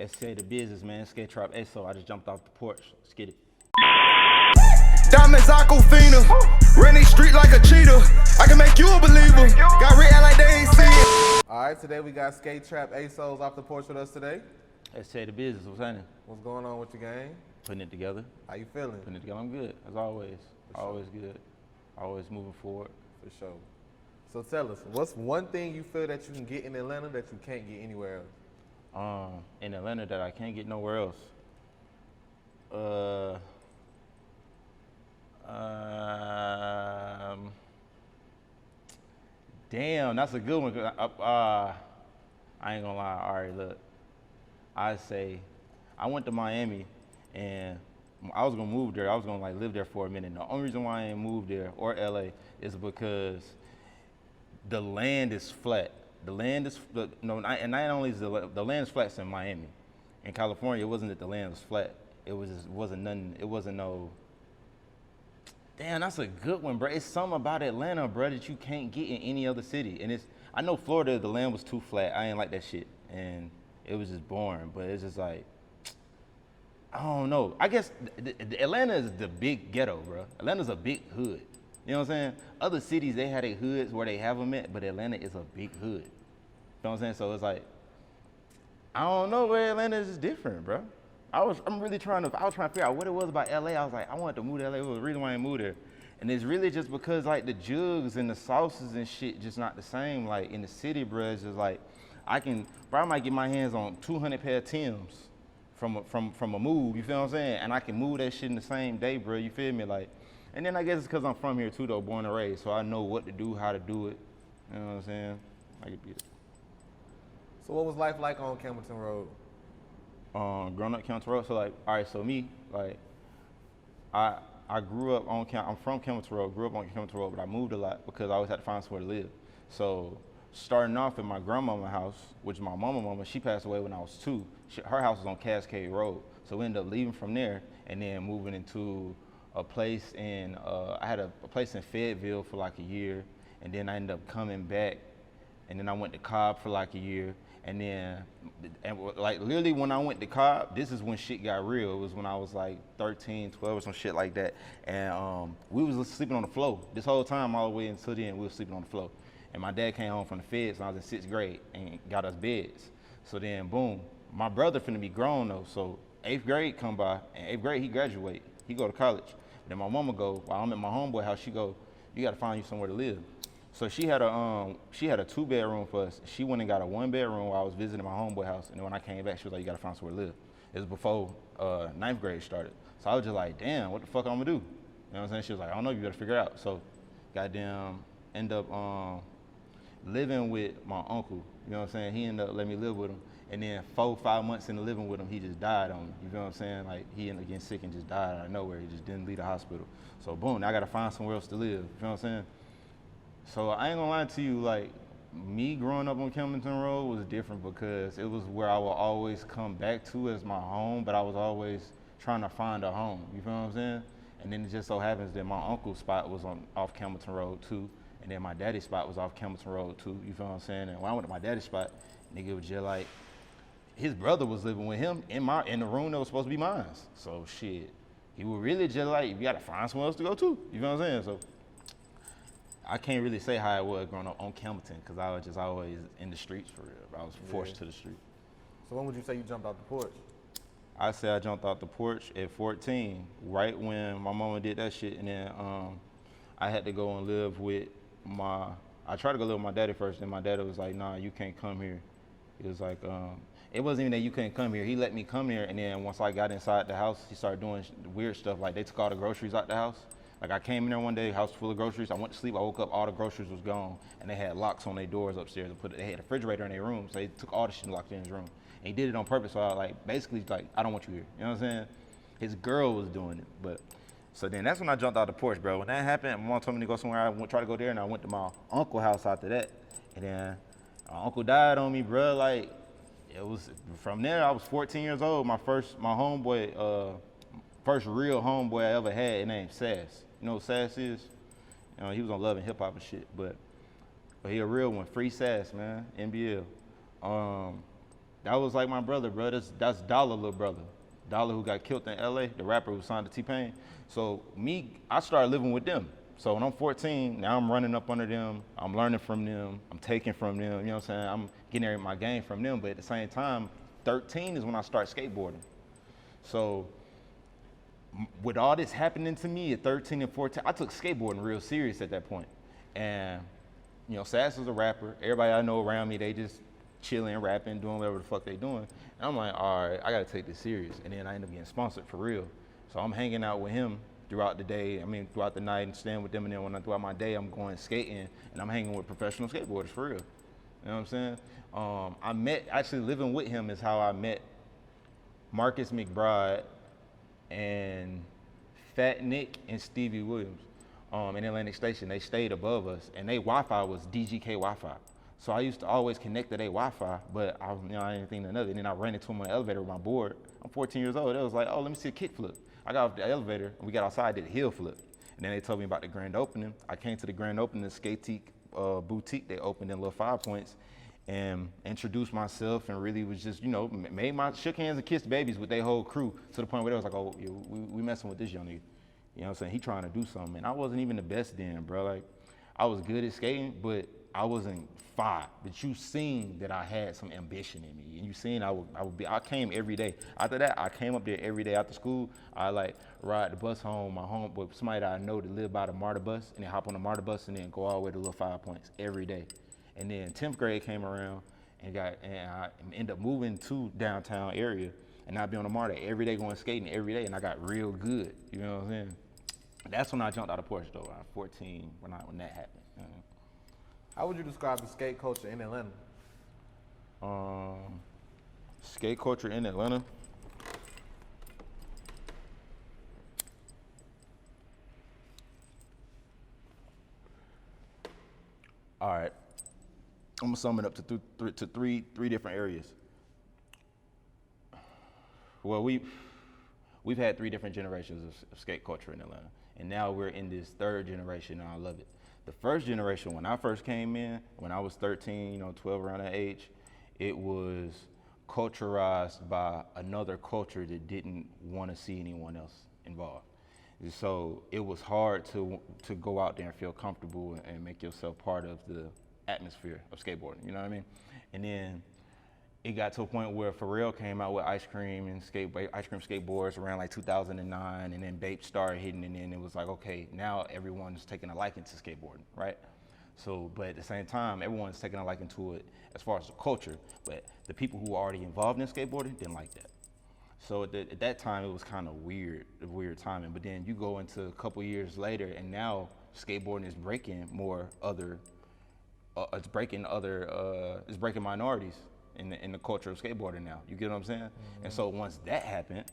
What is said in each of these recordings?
STAH the business, man. Skate trap ASO. I just jumped off the porch. Let's get it. Diamonds Aquafina, ran the street like a cheetah. I can make you a believer. Got written like they ain't see it. All right, today we got Skate Trap ASOs off the porch with us today. STAH the business. What's happening? What's going on with your game? Putting it together. How you feeling? Putting it together. I'm good, as always. Always good. Always moving forward. For sure. So tell us, what's one thing you feel that you can get in Atlanta that you can't get anywhere else? In Atlanta that I can't get nowhere else. Damn, that's a good one. I ain't gonna lie. All right, look. I say, I went to Miami, and I was gonna move there. I was gonna like live there for a minute. The only reason why I ain't moved there or LA is because the land is flat. The land is and not only is the land is flat in Miami. In California, it wasn't that the land was flat. It was just wasn't nothing. It wasn't no. Damn, that's a good one, bro. It's something about Atlanta, bro, that you can't get in any other city. And I know Florida, the land was too flat. I ain't like that shit, and it was just boring. But it's just like, I don't know. I guess Atlanta is the big ghetto, bro. Atlanta's a big hood. You know what I'm saying? Other cities, they had their hoods where they have them at, but Atlanta is a big hood. You know what I'm saying? So it's like, I don't know where Atlanta is different, bro. I was trying to figure out what it was about LA. I was like, I wanted to move to LA. It was the reason why I moved there. And it's really just because like the jugs and the sauces and shit just not the same. Like in the city, bro, it's just like, I might get my hands on 200 pair of Timbs from a move, you feel what I'm saying? And I can move that shit in the same day, bro, you feel me? Like, and then I guess it's because I'm from here too, though, born and raised, so I know what to do, how to do it. You know what I'm saying? I could be it. So what was life like on Campbellton Road? Growing up Campbellton Road, so like, all right, so me, like, I grew up on I'm from Campbellton Road, grew up on Campbellton Road, but I moved a lot because I always had to find somewhere to live. So starting off at my grandmama's house, which is my mama, she passed away when I was 2. Her house was on Cascade Road, so we ended up leaving from there and then moving into a place in, I had a place in Fayetteville for like a year, and then I ended up coming back, and then I went to Cobb for like a year, and like literally when I went to Cobb, this is when shit got real. It was when I was like 13, 12 or some shit like that, and we was sleeping on the floor. This whole time all the way until then, we was sleeping on the floor. And my dad came home from the feds when I was in 6th grade and got us beds. So then boom, my brother finna be grown though, so 8th grade come by, and 8th grade he graduate, he go to college. Then my mama go, while I'm at my homeboy house, she go, you gotta find you somewhere to live. So she had a 2-bedroom for us. She went and got a 1-bedroom while I was visiting my homeboy house. And then when I came back, she was like, you gotta find somewhere to live. It was before 9th grade started. So I was just like, damn, what the fuck I'm gonna do? You know what I'm saying? She was like, I don't know, you better figure it out. So goddamn, end up living with my uncle. You know what I'm saying? He ended up letting me live with him. And then 4-5 months into living with him, he just died on me. You know what I'm saying? Like, he ended up getting sick and just died out of nowhere. He just didn't leave the hospital. So boom, now I gotta find somewhere else to live. You know what I'm saying? So I ain't gonna lie to you, like, me growing up on Campbellton Road was different because it was where I would always come back to as my home, but I was always trying to find a home. You feel what I'm saying? And then it just so happens that my uncle's spot was off Campbellton Road too. And then my daddy's spot was off Campbellton Road too, you feel what I'm saying? And when I went to my daddy's spot, nigga was just like, his brother was living with him in the room that was supposed to be mine. So shit, he was really just like, you gotta find somewhere else to go to, you know what I'm saying? So I can't really say how it was growing up on Campbellton because I was just always in the streets for real. I was forced to the street. So when would you say you jumped out the porch? I say I jumped out the porch at 14, right when my mama did that shit, and then I had to go and live with I tried to go live with my daddy first, and my daddy was like, nah, you can't come here. He was like, it wasn't even that you couldn't come here. He let me come here, and then once I got inside the house, he started doing weird stuff. Like, they took all the groceries out the house. Like, I came in there one day, house full of groceries. I went to sleep, I woke up, all the groceries was gone, and they had locks on their doors upstairs. They had a refrigerator in their room, so they took all the shit and locked it in his room. And he did it on purpose, so I basically, I don't want you here. You know what I'm saying? His girl was doing it, but. So then that's when I jumped out the porch, bro. When that happened, my mom told me to go somewhere. I tried to go there, and I went to my uncle's house after that. And then my uncle died on me, bro. Like, it was, from there, I was 14 years old. My homeboy, first real homeboy I ever had, his name Sass. You know what Sass is? You know, he was on Love and Hip Hop and shit, but he a real one. Free Sass, man, NBL. That was like my brother, bro. That's Dollar little brother. Dollar who got killed in LA, the rapper who signed to T-Pain. So I started living with them. So when I'm 14, now I'm running up under them. I'm learning from them. I'm taking from them. You know what I'm saying? I'm getting my game from them. But at the same time, 13 is when I start skateboarding. So with all this happening to me at 13 and 14, I took skateboarding real serious at that point. And, you know, Sass was a rapper. Everybody I know around me, they just chilling, rapping, doing whatever the fuck they doing. And I'm like, all right, I gotta take this serious. And then I end up getting sponsored for real. So I'm hanging out with him throughout the day, throughout the night and staying with them. And then throughout my day, I'm going skating and I'm hanging with professional skateboarders for real. You know what I'm saying? Actually living with him is how I met Marcus McBride and Fat Nick and Stevie Williams in Atlantic Station. They stayed above us and their Wi-Fi was DGK Wi-Fi. So I used to always connect to their Wi-Fi, but I didn't think another. And then I ran into them on the elevator with my board. I'm 14 years old. It was like, oh, let me see a kickflip. I got off the elevator and we got outside, did a heel flip. And then they told me about the grand opening. I came to the grand opening, Skateek boutique. They opened in Little 5 Points and introduced myself and really was just, shook hands and kissed babies with their whole crew to the point where they was like, oh, we messing with this young nigga. You know what I'm saying? He trying to do something. And I wasn't even the best then, bro. Like, I was good at skating, but I wasn't fire. But you seen that I had some ambition in me. And you seen I came every day. After that, I came up there every day after school. I like ride the bus home, with somebody that I know that live by the MARTA bus, and then hop on the MARTA bus and then go all the way to Little 5 Points every day. And then 10th grade came around and I ended up moving to downtown area. And I'd be on the MARTA every day going skating every day, and I got real good. You know what I'm saying? That's when I jumped out of Porch though, around 14, when that happened. How would you describe the skate culture in Atlanta? Skate culture in Atlanta? All right, I'm gonna sum it up to three different areas. Well, we've had 3 different generations of skate culture in Atlanta, and now we're in this 3rd generation, and I love it. The first generation, when I first came in, when I was 13, 12 around that age, it was culturized by another culture that didn't want to see anyone else involved. And so it was hard to go out there and feel comfortable and make yourself part of the atmosphere of skateboarding, you know what I mean? And then it got to a point where Pharrell came out with ice cream skateboards around like 2009, and then Bape started hitting, and then it was like, okay, now everyone's taking a liking to skateboarding, right? So, but at the same time, everyone's taking a liking to it as far as the culture, but the people who were already involved in skateboarding didn't like that. So at that time, it was kind of weird timing. But then you go into a couple years later, and now skateboarding is breaking it's breaking minorities in the culture of skateboarding now. You get what I'm saying? Mm-hmm. And so once that happened,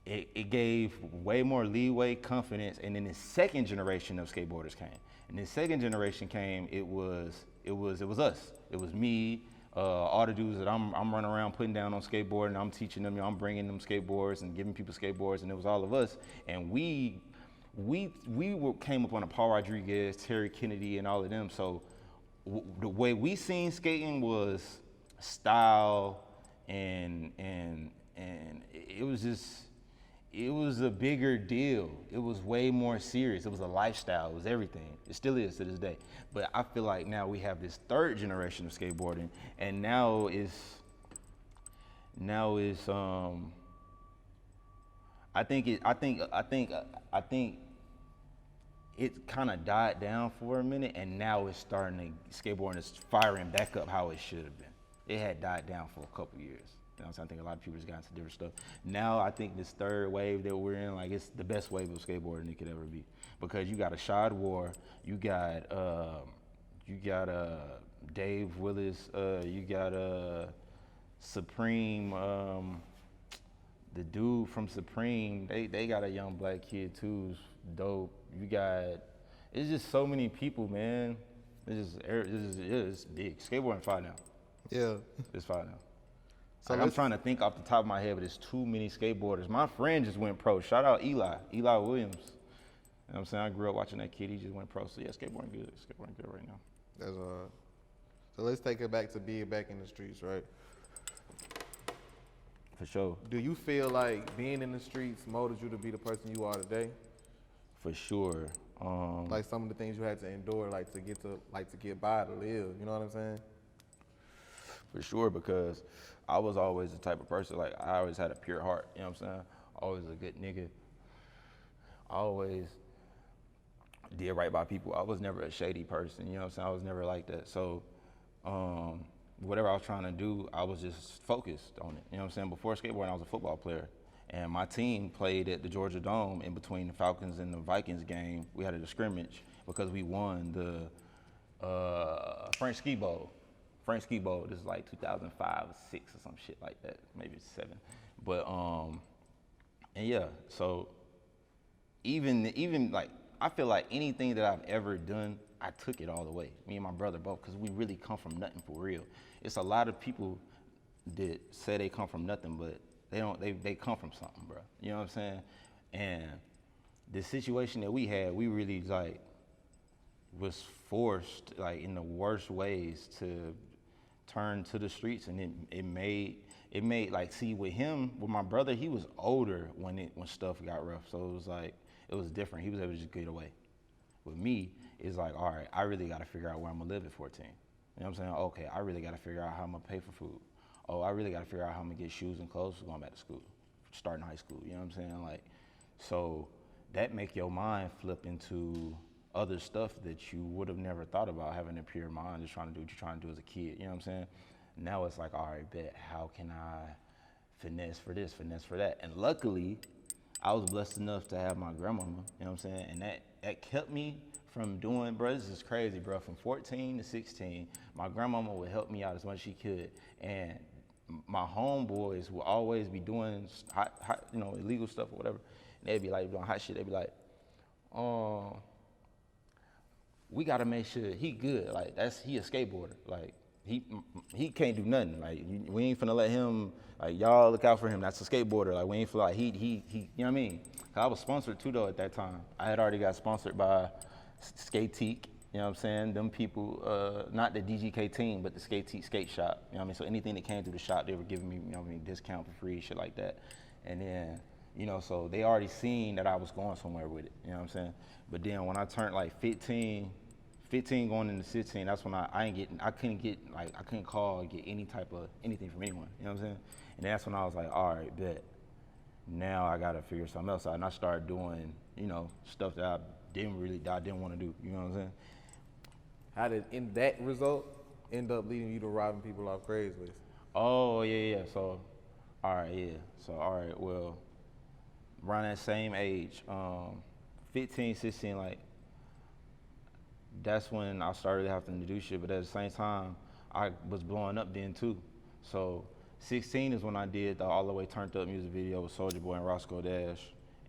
it gave way more leeway, confidence, and then the second generation of skateboarders came. And the second generation came, it was us. It was me, all the dudes that I'm running around putting down on skateboarding. I'm teaching them, I'm bringing them skateboards and giving people skateboards, and it was all of us. And we came up on a Paul Rodriguez, Terry Kennedy, and all of them. So the way we seen skating was style, and it was a bigger deal. It was way more serious. It was a lifestyle. It was everything. It still is to this day. But I feel like now we have this 3rd generation of skateboarding, and now I think it kind of died down for a minute, and now it's skateboarding is firing back up how it should have been. It had died down for a couple years. You know what I'm saying? I think a lot of people just got into different stuff. Now I think this 3rd wave that we're in, like, it's the best wave of skateboarding it could ever be, because you got a Shad War, you got Dave Willis, you got Supreme, the dude from Supreme. They got a young black kid too, who's dope. It's just so many people, man. It's big. Skateboarding 5 now. Yeah. It's 5 now. So I'm trying to think off the top of my head, but there's too many skateboarders. My friend just went pro. Shout out Eli Williams. You know what I'm saying? I grew up watching that kid. He just went pro. So yeah, skateboarding good. Skateboarding good right now. So let's take it back to being back in the streets, right? For sure. Do you feel like being in the streets molded you to be the person you are today? For sure. Like some of the things you had to endure, like to get by, to live. You know what I'm saying? For sure, because I was always the type of person, like, I always had a pure heart, you know what I'm saying? Always a good nigga. I always did right by people. I was never a shady person, you know what I'm saying? I was never like that. So, whatever I was trying to do, I was just focused on it, you know what I'm saying? Before skateboarding, I was a football player. And my team played at the Georgia Dome in between the Falcons and the Vikings game. We had a scrimmage because we won the French Ski Bowl. French Ski Bowl, this is like 2005 or 6 or some shit like that, maybe 7. But, and yeah, so even like, I feel like anything that I've ever done, I took it all the way. Me and my brother both, because we really come from nothing for real. It's a lot of people that say they come from nothing, but they don't, they come from something, bro. You know what I'm saying? And the situation that we had, we really like was forced, like in the worst ways, to turn to the streets, and it made like, see, with my brother, he was older when stuff got rough, so it was like, it was different. He was able to just get away. With me, it's like, all right, I really got to figure out where I'm gonna live at 14. You know what I'm saying? Okay, I really got to figure out how I'm gonna pay for food. Oh, I really got to figure out how I'm gonna get shoes and clothes for going back to school, starting high school. You know what I'm saying? Like, so that make your mind flip into other stuff that you would have never thought about, having a pure mind, just trying to do what you're trying to do as a kid. You know what I'm saying? Now it's like, all right, bet, how can I finesse for this, finesse for that? And luckily, I was blessed enough to have my grandmama, you know what I'm saying? And that kept me from doing, bro, this is crazy, bro. From 14 to 16, my grandmama would help me out as much as she could. And my homeboys would always be doing hot, you know, illegal stuff or whatever. And they'd be like doing hot shit. They'd be like, we gotta make sure he good. Like, he a skateboarder. Like, he can't do nothing. Like, we ain't finna let him, like, y'all look out for him. That's a skateboarder. Like, we ain't feel like he you know what I mean? 'Cause I was sponsored too though at that time. I had already got sponsored by Skateek. You know what I'm saying? Them people, not the DGK team, but the Skateek skate shop. You know what I mean? So anything that came through the shop, they were giving me, you know what I mean, discount for free, shit like that. And then, you know, so they already seen that I was going somewhere with it. You know what I'm saying? But then when I turned like 15 going into 16, that's when I couldn't call or get anything from anyone. You know what I'm saying? And that's when I was like, all right, bet. Now I gotta figure something else out. And I started doing, you know, stuff that I didn't want to do. You know what I'm saying? How did that result end up leading you to robbing people off Craigslist? Oh, yeah. So, all right, well, around that same age, 15, 16, like, that's when I started having to do shit, but at the same time, I was blowing up then too. So 16 is when I did the All the Way Turned Up music video with Soulja Boy and Roscoe Dash,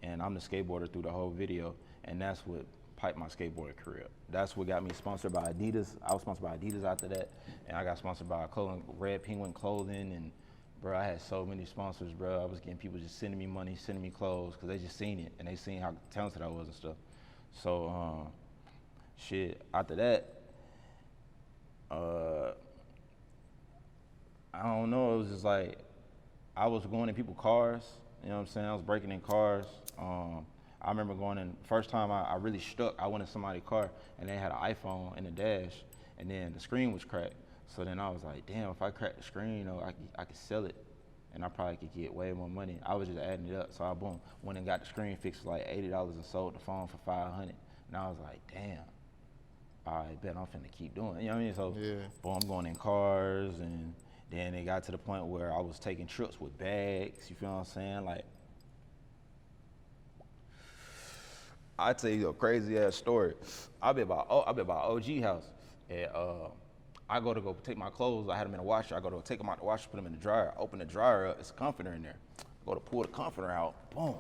and I'm the skateboarder through the whole video, and that's what piped my skateboarding career up. That's what got me sponsored by Adidas. I was sponsored by Adidas after that, and I got sponsored by Red Penguin Clothing, and bro, I had so many sponsors, bro. I was getting people just sending me money, sending me clothes, because they just seen it, and they seen how talented I was and stuff. So, shit, after that, I don't know, it was just like, I was going in people's cars, you know what I'm saying? I was breaking in cars. I remember going in, first time I really struck, I went in somebody's car and they had an iPhone in the dash, and then the screen was cracked. So then I was like, damn, if I crack the screen, you know, I could sell it and I probably could get way more money. I was just adding it up. So I went and got the screen fixed for like $80 and sold the phone for $500. And I was like, damn, I bet I'm finna keep doing it. You know what I mean? So, yeah. Boom, I'm going in cars, and then it got to the point where I was taking trips with bags, you feel what I'm saying? Like, I'll tell you a crazy ass story. I'll be about OG house, and I go take my clothes. I had them in the washer. I go to take them out the washer, put them in the dryer. Open the dryer up, it's a comforter in there. Go to pull the comforter out, boom.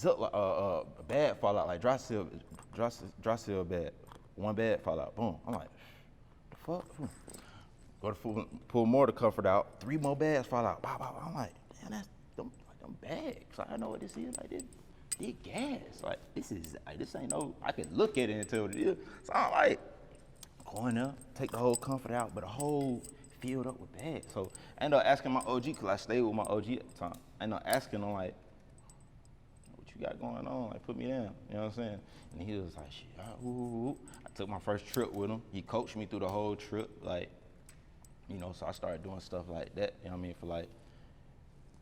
A bag fall out, like dry seal bag. One bag fall out, boom. I'm like, the fuck? Go to pull more of the comfort out. 3 more bags fall out. Bow, bow, bow. I'm like, damn, that's them bags. Like, I know what this is. Like, this big gas. Like, this ain't no, I can look at it and tell what it is. So I'm like, going up, take the whole comfort out, but a whole filled up with bags. So I ended up asking my OG, cause I stayed with my OG at the time. I ended up asking him like, what you got going on? Like, put me down, you know what I'm saying? And he was like, shit, I took my first trip with him. He coached me through the whole trip, like, you know, so I started doing stuff like that, you know what I mean, for like,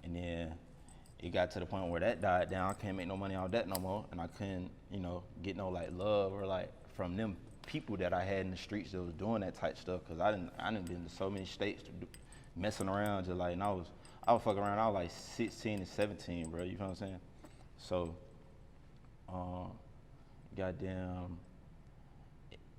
and then it got to the point where that died down. I can't make no money off that no more, and I couldn't, you know, get no like love or like from them people that I had in the streets that was doing that type stuff, cause I didn't been to so many states to do, messing around just like, and I was fucking around. I was like 16 and 17, bro. You know what I'm saying? So, goddamn,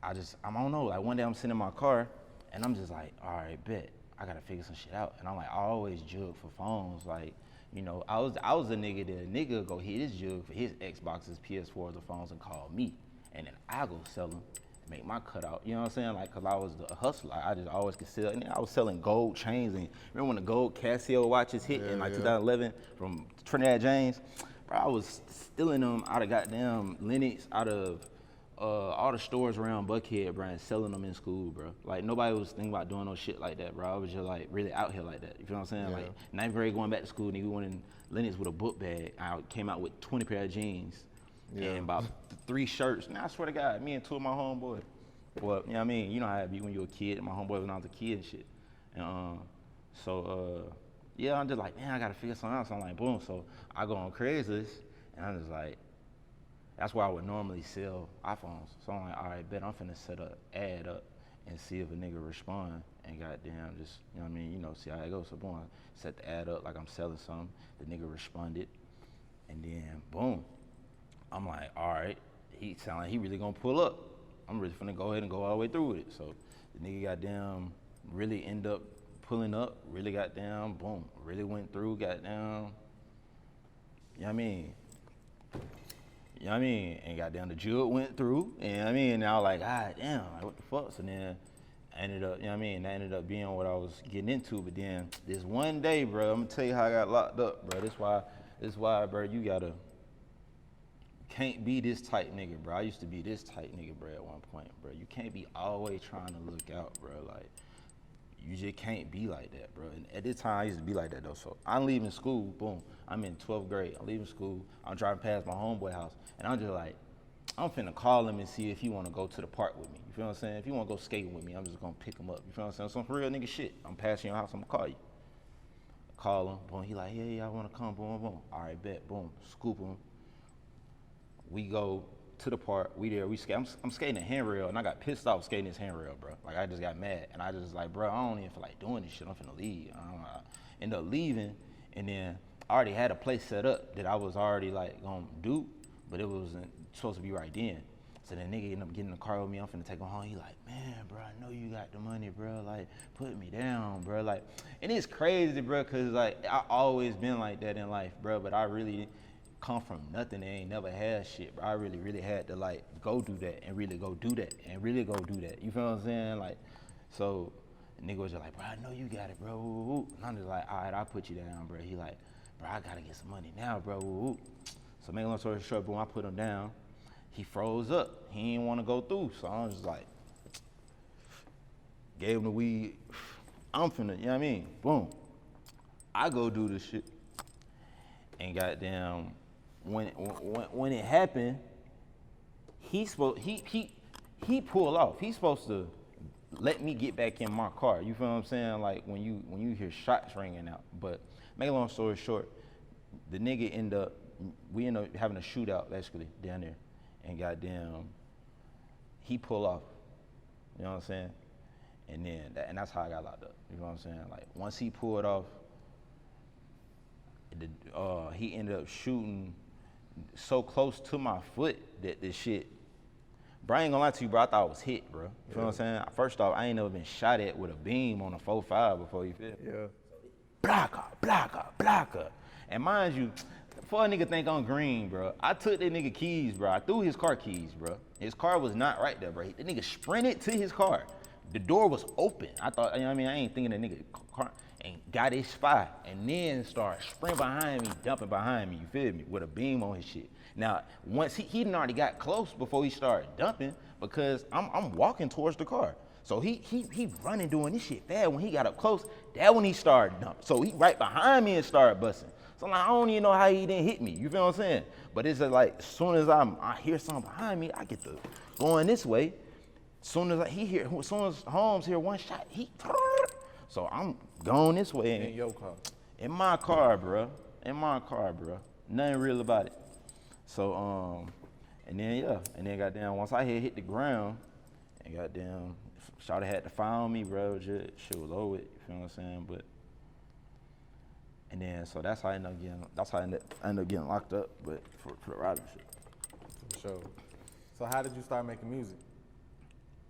I don't know. Like one day I'm sitting in my car, and I'm just like, all right, bet I gotta figure some shit out. And I'm like, I always jug for phones, like. You know, I was a nigga that a nigga go hit his jug for his Xboxes, PS4s, or phones and call me. And then I go sell them, make my cutout. You know what I'm saying? Like, cause I was the hustler. I just always could sell. And then I was selling gold chains. And remember when the gold Casio watches hit in like 2011 from Trinidad James? Bro, I was stealing them out of goddamn Lennox, out of all the stores around Buckhead, bro, and selling them in school, bro. Like, nobody was thinking about doing no shit like that, bro. I was just, like, really out here like that. You feel what I'm saying? Yeah. Like, 9th grade going back to school, nigga went in Lennox with a book bag. I came out with 20 pair of jeans and about 3 shirts. Now, I swear to God, me and 2 of my homeboys. Well, you know what I mean? You know how it be when you're a kid, and my homeboy when I was a kid and shit. And, yeah, I'm just like, man, I gotta figure something out. So I'm like, boom. So I go on Craigslist, and I'm just like, that's where I would normally sell iPhones. So I'm like, all right, bet I'm finna set an ad up and see if a nigga respond and goddamn just, you know what I mean, you know, see how it goes. So boom, I set the ad up like I'm selling something. The nigga responded, and then boom. I'm like, all right, he sound like he really gonna pull up. I'm really finna go ahead and go all the way through with it. So the nigga goddamn really end up pulling up, really goddamn, boom, really went through, goddamn, you know what I mean? You know what I mean? And goddamn, the jug went through, and you know what I mean? And I was like, ah, damn, like, what the fuck? So then I ended up, you know what I mean? That ended up being what I was getting into. But then this one day, bro, I'm gonna tell you how I got locked up, bro. This why, bro, you can't be this tight nigga, bro. I used to be this tight nigga, bro, at one point, bro. You can't be always trying to look out, bro. Like, you just can't be like that, bro. And at this time, I used to be like that, though. So I'm leaving school, boom. I'm in 12th grade. I'm leaving school. I'm driving past my homeboy house. And I'm just like, I'm finna call him and see if he wanna go to the park with me. You feel what I'm saying? If he wanna go skating with me, I'm just gonna pick him up. You feel what I'm saying? Some real nigga shit. I'm passing your house, I'm gonna call you. Call him, boom. He like, yeah, I wanna come, boom, boom. All right, bet, boom. Scoop him. We go to the park. We there. We skate. I'm skating a handrail, and I got pissed off skating this handrail, bro. Like, I just got mad, and I just like, bro, I don't even feel like doing this shit. I'm finna leave. I end up leaving, and then I already had a place set up that I was already like gonna do, but it wasn't supposed to be right then. So the nigga ended up getting in the car with me. I'm finna take him home. He like, man, bro, I know you got the money, bro. Like, put me down, bro. Like, and it's crazy, bro, cause like I always been like that in life, bro. But I really come from nothing and ain't never had shit, bro. I really had to like go do that and really go do that and really go do that. You feel what I'm saying? Like, so the nigga was just like, bro, I know you got it, bro. And I'm just like, all right, I'll put you down, bro. He like, bro, I gotta get some money now, bro. So make a long story short, boom, I put him down. He froze up. He didn't want to go through. So I was just like, gave him the weed. I'm finna, you know what I mean? Boom. I go do this shit. And goddamn, when it happened, he pulled off. He's supposed to let me get back in my car. You feel what I'm saying? Like when you hear shots ringing out. But make a long story short, the nigga we end up having a shootout basically down there. And goddamn, he pulled off. You know what I'm saying? And then that's how I got locked up. You know what I'm saying? Like once he pulled off, he ended up shooting so close to my foot that this shit, bro, I ain't gonna lie to you, bro, I thought I was hit, bro. You feel what I'm saying? First off, I ain't never been shot at with a beam on a 4.5 before, you feel me? Yeah. Blocker. And mind you, before a nigga think I'm green, bro, I took that nigga keys, bro. I threw his car keys, bro. His car was not right there, bro. The nigga sprinted to his car. The door was open. I thought, you know what I mean? I ain't thinking that nigga car, and got his spot, and then started sprinting behind me, dumping behind me, you feel me, with a beam on his shit. Now, once he done already got close before he started dumping, because I'm walking towards the car. So he running doing this shit fast. When he got up close, that when he started dumping. So he right behind me and started busting. So I'm like, I don't even know how he didn't hit me. You feel what I'm saying? But it's just like, as soon as I hear something behind me, I get to going this way. As soon as Holmes hear one shot, so I'm going this way. In your car. In my car, bro. Nothing real about it. So, and then goddamn, once I hit the ground, and goddamn, Shawty had to find me, bro. Shit was over with, you feel what I'm saying? But, and then, so that's how I ended up getting locked up, but for the riding shit. For sure. So how did you start making music?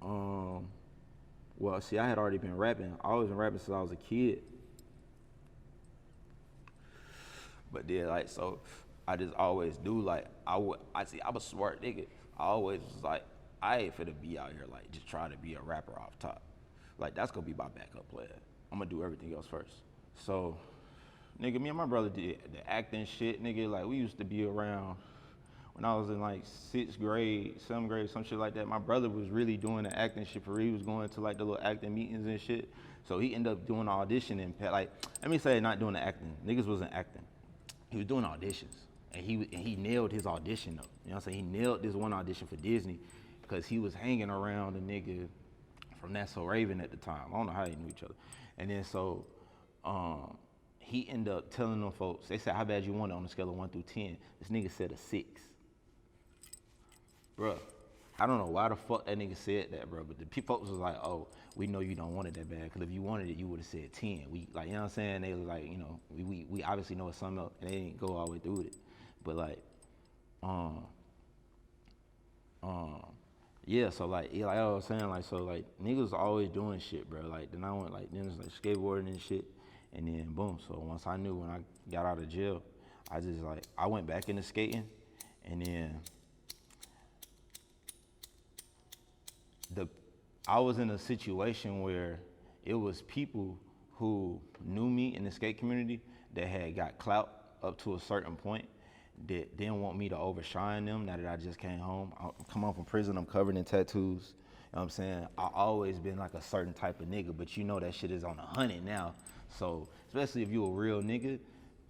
Well, see, I had already been rapping. I always been rapping since I was a kid. But then, like, so I just always do, like, I'm a smart nigga. I always was like, I ain't finna be out here, like, just trying to be a rapper off top. Like, that's gonna be my backup plan. I'm gonna do everything else first. So, nigga, me and my brother did the acting shit, nigga. Like, we used to be around when I was in, like, 6th grade, 7th grade, some shit like that. My brother was really doing the acting shit for real. He was going to, like, the little acting meetings and shit. So he ended up doing auditioning. Like, let me say, not doing the acting. Niggas wasn't acting. He was doing auditions. And he nailed his audition, though. You know what I'm saying? He nailed this one audition for Disney because he was hanging around a nigga from That's So Raven at the time. I don't know how they knew each other. And then so he ended up telling them folks, they said, how bad you want it on a scale of 1 through 10? This nigga said a 6. Bruh, I don't know why the fuck that nigga said that, bro, but the folks was like, oh, we know you don't want it that bad, because if you wanted it, you would have said 10. We, like, you know what I'm saying? They was like, you know, we obviously know it's something else, and they didn't go all the way through with it. But, like, yeah, so, like, I was saying, like, so, like, niggas always doing shit, bro. Like, then I went, like, then it's, like, skateboarding and shit, and then, boom. So, once I knew when I got out of jail, I just, like, I went back into skating, and then I was in a situation where it was people who knew me in the skate community that had got clout up to a certain point that didn't want me to overshine them now that I just came home. I come home from prison, I'm covered in tattoos. You know what I'm saying? I always been like a certain type of nigga, but you know that shit is on 100 now. So, especially if you a real nigga,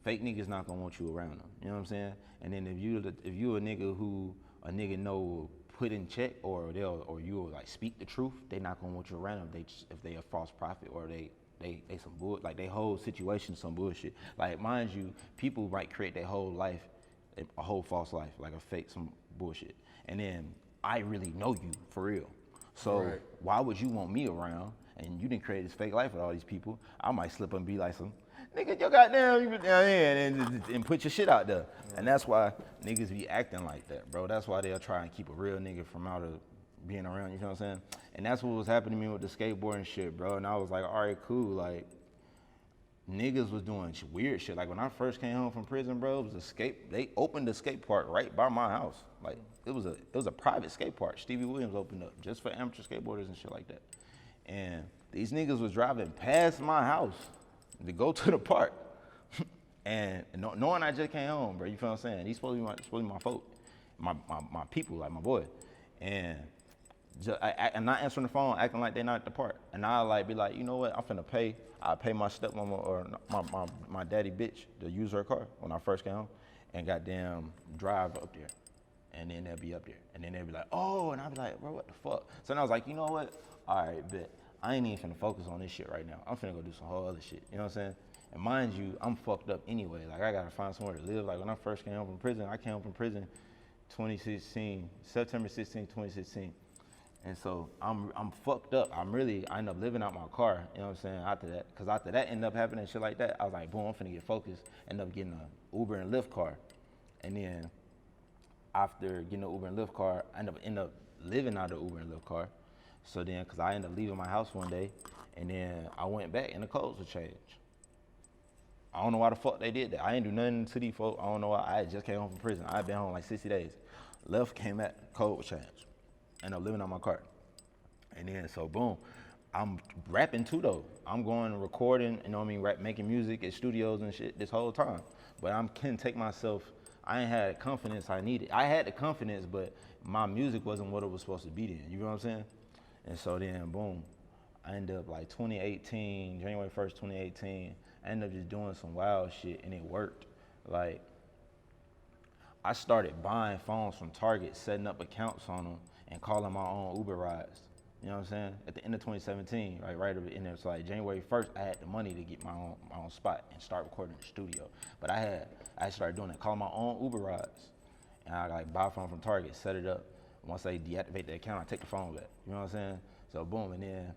fake niggas not gonna want you around them. You know what I'm saying? And then if you a nigga who a nigga know will put in check, or you will like speak the truth, they not gonna want you around them. If they a false prophet, or they some bull, like they whole situation some bullshit. Like, mind you, people might create their whole life a whole false life, like a fake some bullshit. And then I really know you for real. So right. Why would you want me around? And you didn't create this fake life with all these people. I might slip and be like some nigga, yo goddamn, you been down here and put your shit out there. And that's why niggas be acting like that, bro. That's why they'll try and keep a real nigga from out of being around, you know what I'm saying? And that's what was happening to me with the skateboarding shit, bro. And I was like, all right, cool. Like, niggas was doing weird shit. Like, when I first came home from prison, bro, it was they opened the skate park right by my house. Like, it was a private skate park. Stevie Williams opened up just for amateur skateboarders and shit like that. And these niggas was driving past my house to go to the park. And knowing I just came home, bro, you feel what I'm saying? These supposed to be my folk, my people, like my boy. And I'm not answering the phone, acting like they not at the park. And I'll like be like, you know what, I'm finna pay. I'll pay my stepmama or my daddy bitch to use her car when I first came home, and goddamn drive up there. And then they'll be up there. And then they'll be like, oh, and I'll be like, bro, what the fuck? So then I was like, you know what? All right, bet. I ain't even finna focus on this shit right now. I'm finna go do some whole other shit. You know what I'm saying? And mind you, I'm fucked up anyway. Like, I gotta find somewhere to live. Like, when I first came home from prison, I came home from prison September 16, 2016. And so I'm fucked up. I end up living out my car, you know what I'm saying, after that. Because after that ended up happening shit like that, I was like, boom, I'm finna get focused. End up getting an Uber and Lyft car. And then after getting an Uber and Lyft car, I end up living out of the Uber and Lyft car. So then, because I ended up leaving my house one day, and then I went back and the codes were changed. I don't know why the fuck they did that. I ain't do nothing to these folks. I don't know why. I just came home from prison. I had been home like 60 days. Left, came back, code was changed. Ended up living on my car. And then, so boom, I'm rapping too though. I'm going and recording, you know what I mean, making music at studios and shit this whole time. But I couldn't take myself I ain't had the confidence I needed. I had the confidence, but my music wasn't what it was supposed to be then. You know what I'm saying? And so then, boom, I ended up like 2018, January 1st, 2018, I ended up just doing some wild shit, and it worked. Like, I started buying phones from Target, setting up accounts on them, and calling my own Uber rides. You know what I'm saying? At the end of 2017, right in there, so like January 1st, I had the money to get my own spot and start recording in the studio. But I started doing it, calling my own Uber rides. And I like buy a phone from Target, set it up. Once they deactivate the account, I take the phone back. You know what I'm saying? So boom, and then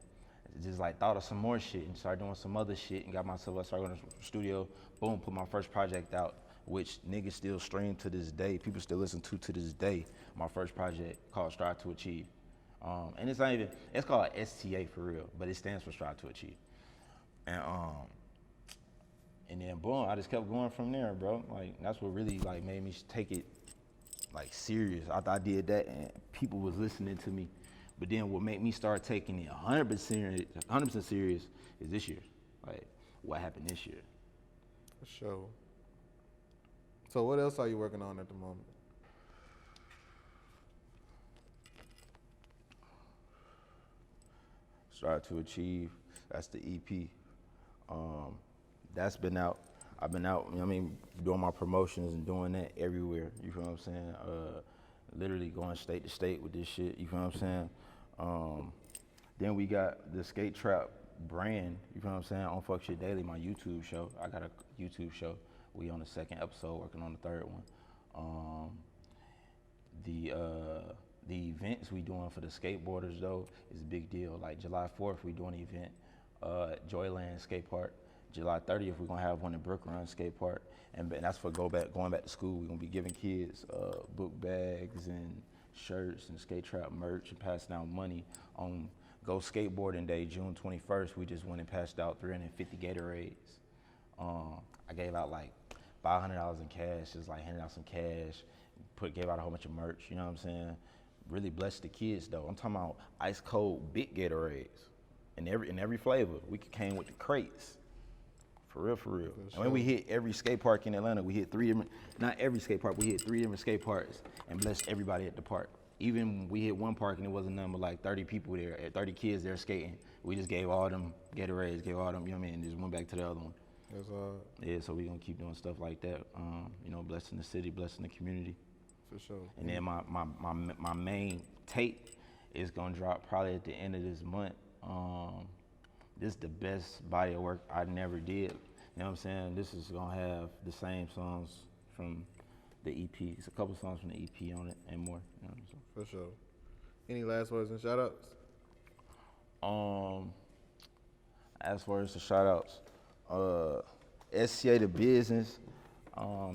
just like thought of some more shit and started doing some other shit and got myself, I started going to the studio, boom, put my first project out, which niggas still stream to this day. People still listen to this day. My first project called Strive to Achieve. And it's not even, it's called STA for real, but it stands for Strive to Achieve. And then boom, I just kept going from there, bro. Like, that's what really like made me take it like serious. I did that and people was listening to me. But then what made me start taking it 100% serious is this year. Like, what happened this year. For sure. So what else are you working on at the moment? Strive to Achieve, that's the EP. That's been out. I've been out, I mean, doing my promotions and doing that everywhere. You feel what I'm saying? Literally going state to state with this shit. You feel what I'm saying? Then we got the Skate Trap brand. You feel what I'm saying? On Fuck Shit Daily, my YouTube show. I got a YouTube show. We on the second episode, working on the third one. The events we doing for the skateboarders though is a big deal. Like July 4th, we doing an event at Joyland Skate Park. July 30th, we're gonna have one at Brook Run Skate Park, and that's for going back to school. We're gonna be giving kids book bags and shirts and Skate Trap merch and passing out money on Go Skateboarding Day, June 21st. We just went and passed out 350 Gatorades. I gave out like $500 in cash, just like handing out some cash. Gave out a whole bunch of merch. You know what I'm saying? Really blessed the kids though. I'm talking about ice cold big Gatorades in every flavor. We came with the crates. For real. Sure. And when we hit every skate park in Atlanta, we hit not every skate park, we hit 3 different skate parks and blessed everybody at the park. Even we hit one park and it wasn't nothing but like 30 people there, 30 kids there skating. We just gave all them Gatorades, gave all them, you know what I mean, and just went back to the other one. That's Yeah, so we gonna keep doing stuff like that. You know, blessing the city, blessing the community. for sure. And then my main tape is gonna drop probably at the end of this month. This is the best body of work I never did. You know what I'm saying? This is gonna have the same songs from the EP. It's a couple songs from the EP on it and more. You know what I'm saying? For sure. Any last words and shout outs? As far as the shout outs, SCA the business,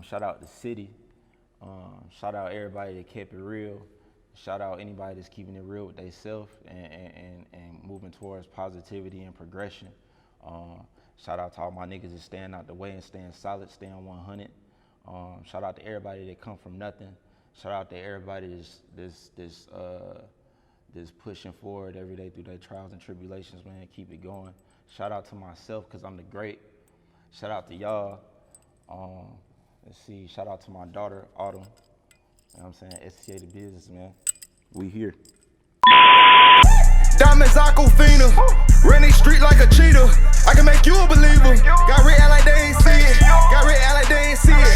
shout out the city, shout out everybody that kept it real. Shout out anybody that's keeping it real with themselves and moving towards positivity and progression. Shout out to all my niggas that stand out the way and staying solid, staying 100. Shout out to everybody that come from nothing. Shout out to everybody that's pushing forward every day through their trials and tribulations, man. Keep it going. Shout out to myself, cause I'm the great. Shout out to y'all. Let's see. Shout out to my daughter, Autumn. You know what I'm saying? SCA the business, man. We here. Diamonds Aquafina, ran these street like a cheetah. I can make you a believer. Got red like they ain't see it. Got red like they ain't see it.